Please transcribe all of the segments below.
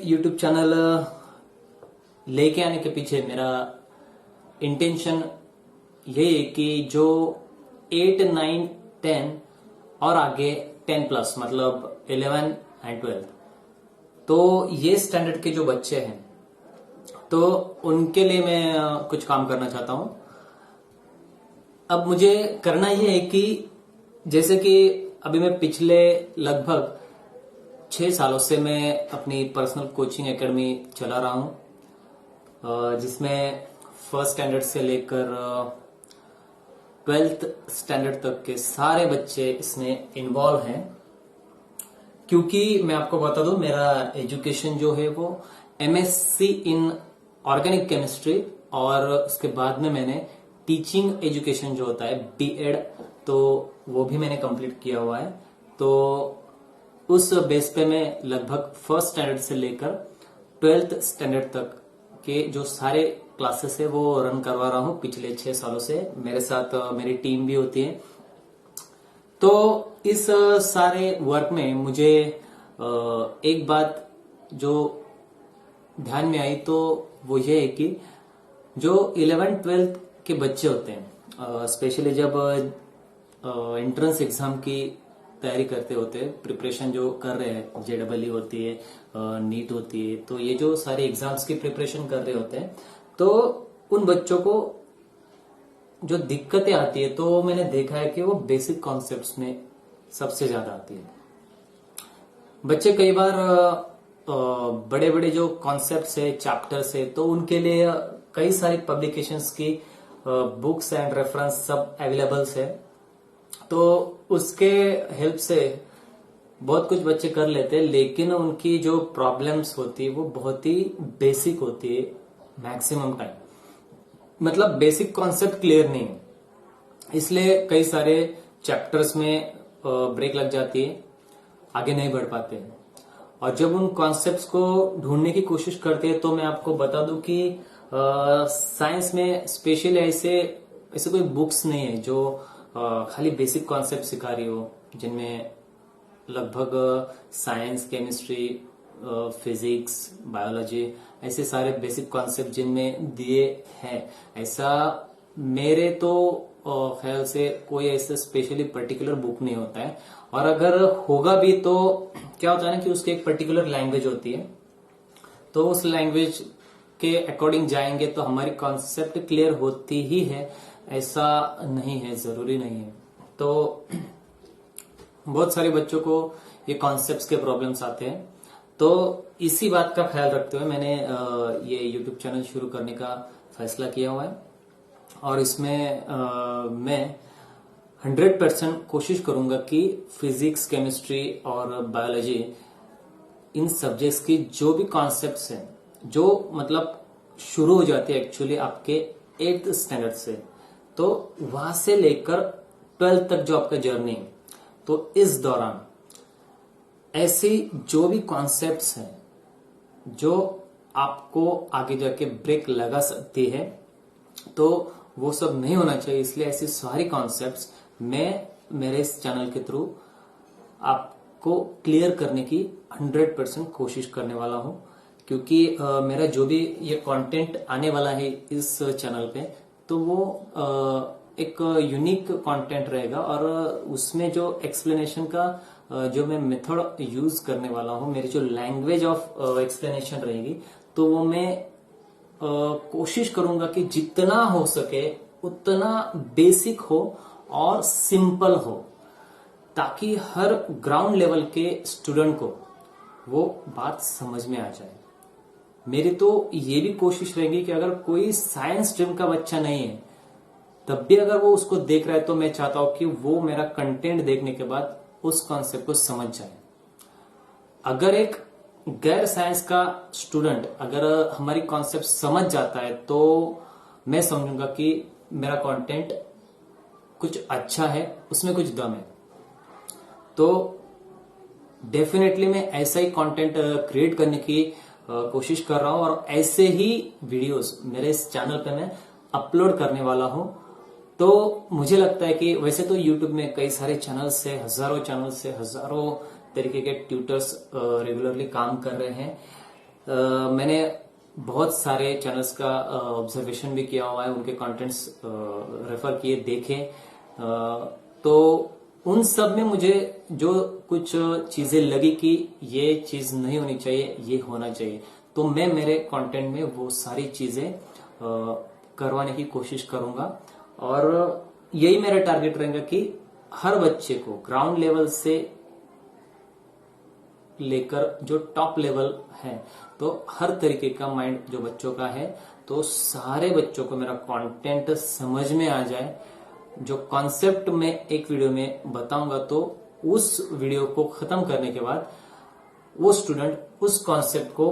YouTube channel लेके आने के पीछे मेरा इंटेंशन यही है कि जो 8, 9, 10 और आगे 10 प्लस मतलब 11 एंड 12 तो ये स्टैंडर्ड के जो बच्चे हैं तो उनके लिए मैं कुछ काम करना चाहता हूं। अब मुझे करना ये है कि जैसे कि अभी मैं पिछले लगभग 6 सालों से मैं अपनी पर्सनल कोचिंग एकेडमी चला रहा हूं, जिसमें फर्स्ट स्टैंडर्ड से लेकर 12th स्टैंडर्ड तक के सारे बच्चे इसमें इन्वॉल्व हैं। क्योंकि मैं आपको बता दूं, मेरा एजुकेशन जो है वो एमएससी इन ऑर्गेनिक केमिस्ट्री और उसके बाद में मैंने टीचिंग एजुकेशन जो होता है बीएड, तो वो भी मैंने कंप्लीट किया हुआ है। तो उस बेस पे मैं लगभग फर्स्ट स्टैंडर्ड से लेकर 12th स्टैंडर्ड तक के जो सारे क्लासेस है वो रन करवा रहा हूं पिछले 6 सालों से। मेरे साथ मेरी टीम भी होती है। तो इस सारे वर्क में मुझे एक बात जो ध्यान में आई तो वो ये है कि जो 11, 12 के बच्चे होते हैं, स्पेशली जब एंट्रेंस एग्जाम की तैयारी करते होते हैं, प्रिपरेशन जो कर रहे हैं, जेडबलई होती है, नीट होती है, तो ये जो सारे एग्जाम्स की प्रिपरेशन कर रहे होते हैं तो उन बच्चों को जो दिक्कतें आती है तो मैंने देखा है कि वो बेसिक कॉन्सेप्ट्स में सबसे ज्यादा आती है। बच्चे कई बार बड़े बड़े जो कॉन्सेप्ट्स है, चैप्टर्स है, तो उनके लिए कई सारी पब्लिकेशंस की बुक्स एंड रेफरेंस सब अवेलेबल्स है। तो उसके हेल्प से बहुत कुछ बच्चे कर लेते हैं, लेकिन उनकी जो प्रॉब्लम्स होती है वो बहुत ही बेसिक होती है। मैक्सिमम टाइम मतलब बेसिक कॉन्सेप्ट क्लियर नहीं है, इसलिए कई सारे चैप्टर्स में ब्रेक लग जाती है, आगे नहीं बढ़ पाते हैं। और जब उन कॉन्सेप्ट्स को ढूंढने की कोशिश करते हैं तो मैं आपको बता दूं कि साइंस में स्पेशली ऐसे कोई बुक्स नहीं है जो खाली बेसिक कॉन्सेप्ट सिखा रही हो, जिनमें लगभग साइंस, केमिस्ट्री, फिजिक्स, बायोलॉजी ऐसे सारे बेसिक कॉन्सेप्ट जिनमें दिए हैं। ऐसा मेरे तो ख्याल से कोई ऐसा स्पेशली पर्टिकुलर बुक नहीं होता है। और अगर होगा भी तो क्या होता है ना कि उसकी एक पर्टिकुलर लैंग्वेज होती है, तो उस लैंग्वेज के अकॉर्डिंग जाएंगे तो हमारी कॉन्सेप्ट क्लियर होती ही है, ऐसा नहीं है, जरूरी नहीं है। तो बहुत सारे बच्चों को ये कॉन्सेप्ट्स के प्रॉब्लम्स आते हैं। तो इसी बात का ख्याल रखते हुए मैंने ये यूट्यूब चैनल शुरू करने का फैसला किया हुआ है। और इसमें मैं 100% कोशिश करूंगा कि फिजिक्स, केमिस्ट्री और बायोलॉजी इन सब्जेक्ट्स की जो भी कॉन्सेप्ट्स हैं, जो मतलब शुरू हो जाती है एक्चुअली आपके 8th स्टैंडर्ड से, तो वहां से लेकर 12th तक जो आपका जर्नी है, तो इस दौरान ऐसी जो भी कॉन्सेप्ट्स हैं जो आपको आगे जाके ब्रेक लगा सकती है, तो वो सब नहीं होना चाहिए। इसलिए ऐसी सारी कॉन्सेप्ट्स मैं मेरे इस चैनल के थ्रू आपको क्लियर करने की 100% कोशिश करने वाला हूं। क्योंकि मेरा जो भी ये कंटेंट आने वाला है इस चैनल पे, तो वो एक यूनिक कंटेंट रहेगा। और उसमें जो एक्सप्लेनेशन का जो मैं मेथड यूज करने वाला हूं, मेरी जो लैंग्वेज ऑफ एक्सप्लेनेशन रहेगी, तो वो मैं कोशिश करूंगा कि जितना हो सके उतना बेसिक हो और सिंपल हो, ताकि हर ग्राउंड लेवल के स्टूडेंट को वो बात समझ में आ जाए। मेरी तो ये भी कोशिश रहेगी कि अगर कोई साइंस स्ट्रीम का बच्चा नहीं है, तब भी अगर वो उसको देख रहा है, तो मैं चाहता हूं कि वो मेरा कंटेंट देखने के बाद उस कॉन्सेप्ट को समझ जाए। अगर एक गैर साइंस का स्टूडेंट अगर हमारी कॉन्सेप्ट समझ जाता है, तो मैं समझूंगा कि मेरा कंटेंट कुछ अच्छा है, उसमें कुछ दम है। तो डेफिनेटली मैं ऐसा ही कंटेंट क्रिएट करने की कोशिश कर रहा हूं और ऐसे ही वीडियोस मेरे इस चैनल पे मैं अपलोड करने वाला हूं। तो मुझे लगता है कि वैसे तो YouTube में कई सारे चैनल्स है, हजारों चैनल्स है, हजारों तरीके के ट्यूटर्स रेगुलरली काम कर रहे हैं, मैंने बहुत सारे चैनल्स का ऑब्जर्वेशन भी किया हुआ है, उनके कंटेंट्स रेफर किए, देखे। तो उन सब में मुझे जो कुछ चीजें लगी कि ये चीज नहीं होनी चाहिए, ये होना चाहिए, तो मैं मेरे कंटेंट में वो सारी चीजें करवाने की कोशिश करूंगा। और यही मेरा टारगेट रहेगा कि हर बच्चे को ग्राउंड लेवल से लेकर जो टॉप लेवल है, तो हर तरीके का माइंड जो बच्चों का है, तो सारे बच्चों को मेरा कंटेंट समझ में आ जाए। जो कॉन्सेप्ट मैं एक वीडियो में बताऊंगा, तो उस वीडियो को खत्म करने के बाद वो स्टूडेंट उस कॉन्सेप्ट को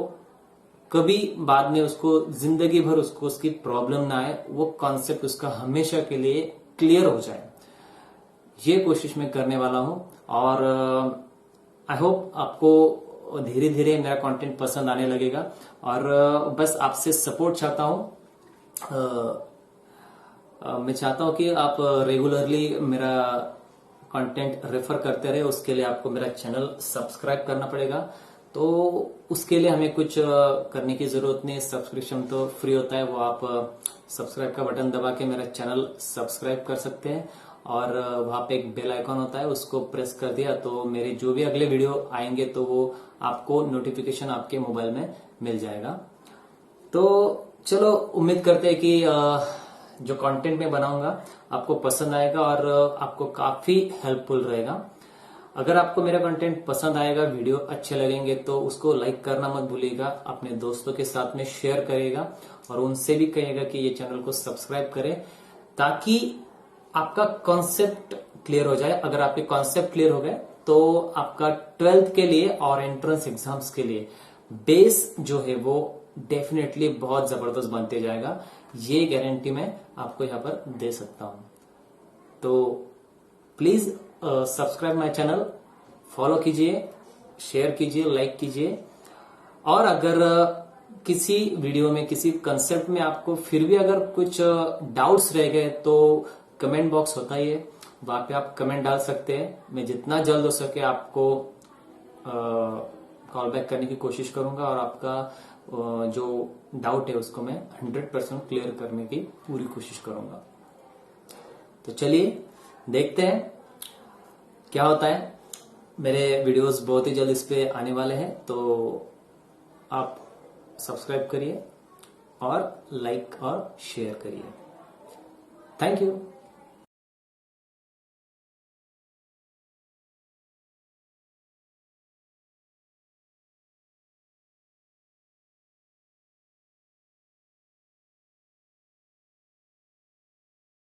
कभी बाद में उसको जिंदगी भर उसको उसकी प्रॉब्लम ना आए, वो कॉन्सेप्ट उसका हमेशा के लिए क्लियर हो जाए, ये कोशिश मैं करने वाला हूं। और आई होप आपको धीरे धीरे मेरा कंटेंट पसंद आने लगेगा। और बस आपसे सपोर्ट चाहता हूं। मैं चाहता हूं कि आप रेगुलरली मेरा कंटेंट रेफर करते रहे। उसके लिए आपको मेरा चैनल सब्सक्राइब करना पड़ेगा। तो उसके लिए हमें कुछ करने की जरूरत नहीं है, सब्सक्रिप्शन तो फ्री होता है, वो आप सब्सक्राइब का बटन दबा के मेरा चैनल सब्सक्राइब कर सकते हैं। और वहां पे एक बेल आइकॉन होता है, उसको प्रेस कर दिया तो मेरे जो भी अगले वीडियो आएंगे तो वो आपको नोटिफिकेशन आपके मोबाइल में मिल जाएगा। तो चलो, उम्मीद करते हैं कि जो कंटेंट मैं बनाऊंगा आपको पसंद आएगा और आपको काफी हेल्पफुल रहेगा। अगर आपको मेरा कंटेंट पसंद आएगा, वीडियो अच्छे लगेंगे, तो उसको लाइक करना मत भूलिएगा, अपने दोस्तों के साथ में शेयर करिएगा और उनसे भी कहिएगा कि ये चैनल को सब्सक्राइब करें, ताकि आपका कॉन्सेप्ट क्लियर हो जाए। अगर आपके कॉन्सेप्ट क्लियर हो गए तो आपका 12th के लिए और एंट्रेंस एग्जाम्स के लिए बेस जो है वो डेफिनेटली बहुत जबरदस्त बनते जाएगा। ये गारंटी मैं आपको यहां पर दे सकता हूं। तो please subscribe my channel, follow कीजिए, शेयर कीजिए, लाइक कीजिए। और अगर किसी वीडियो में, किसी कंसेप्ट में आपको फिर भी अगर कुछ डाउट्स रह गए तो कमेंट बॉक्स होता ही है, वहां पे आप कमेंट डाल सकते हैं। मैं जितना जल्द हो सके आपको कॉल बैक करने की कोशिश करूंगा और आपका जो डाउट है उसको मैं 100% क्लियर करने की पूरी कोशिश करूंगा। तो चलिए देखते हैं क्या होता है। मेरे वीडियोस बहुत ही जल्द इस पे आने वाले हैं, तो आप सब्सक्राइब करिए और लाइक और शेयर करिए। Thank you.